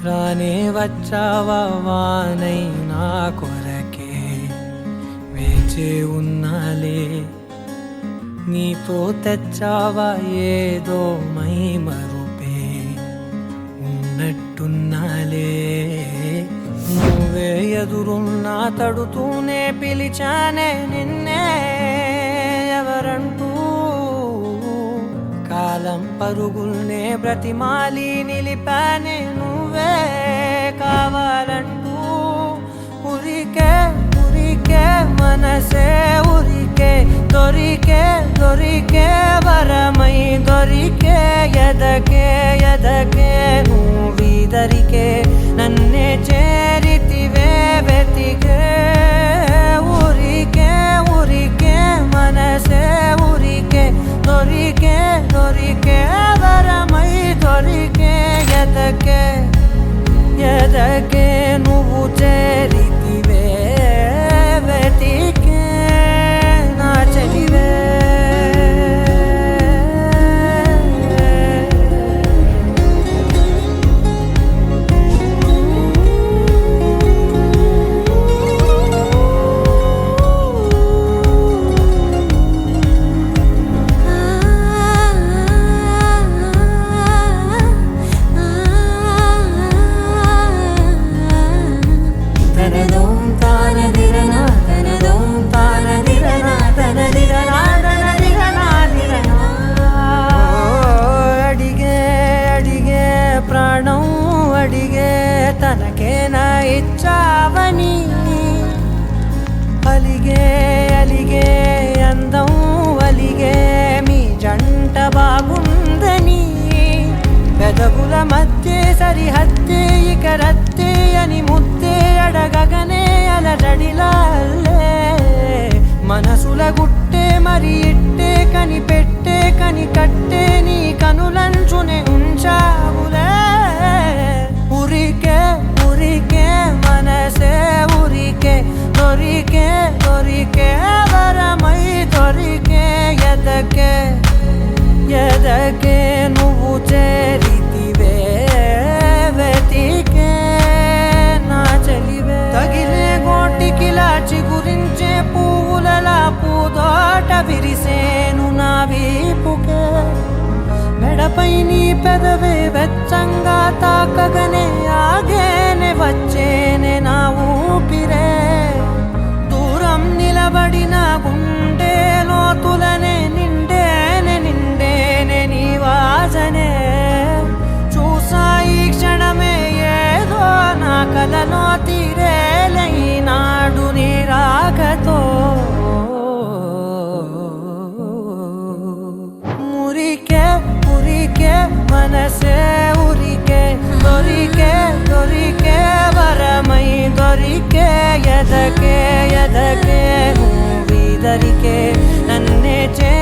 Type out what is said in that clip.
రానే వచ్చావా వానై నా కొరకే వేచే ఉన్నాలే నీతో తెచ్చావా ఏదో మై మరుపే ఉన్నట్టున్నాలే నువ్వే ఎదురున్నా తడుతూనే పిలిచానే నిన్నే ఎవరంటూ కాలం పరుగుల్నే బ్రతిమాలి నిలిపానే నువ్వే కావాలంటూ ఉరికే ఉరికే మనసే ఉరికే దొరికే దొరికే వరమై దొరికే ఎదకే ఎదకే నువ్విదరికే నన్నే చేరితివే వెతికే ఉరికే ఉరికే మనసే ఉరికే దొరికే దొరికే వరమై దొరికే ఎదకే ఎదకే నువ్వు చేరితివే వెతికే నా చెలివే ప్రాణం అడిగే తనకేనా ఇచ్చావని అలిగే అలిగే అందం అలిగే మీ జంట బాగుందని పెదవుల మధ్య సరిహద్దే ఇక రద్దే అని ముద్దే అడగగనే అలజడిలాల్లే మనసుల గుట్టే మరి ఇట్టే కనిపెట్టే కని కట్టే నీ కనులంచునే ఉంచావులే ఉరికే ఉరికే మనసే ఉరికే దొరికే దొరికే వరమై దొరికే ఎదకే ఎదకే నువ్వు చేరితివే వెతికే నా చెలివే తగిలే గోటికిలా చిగురించే పువ్వులలా పూదోట విరిసేను నా వీపుకే మెడపై నీ పెదవే వెచ్చంగా తాకగనే ఆగేనే వచ్చేనే నా ఊపిరే దూరం నిలబడిన గుండె లోతులనే నిండేనే నిండేనే నీ వాసనే చూసా ఈ క్షణమే ఏదో నా కలలో తీరేలై నాడు నీ రాకతో మురికే ఉరికే మనసే ఉరికే దొరికే దొరికే వరమై దొరికే ఎదకే ఎదకే నువ్విదరికే నన్నే చే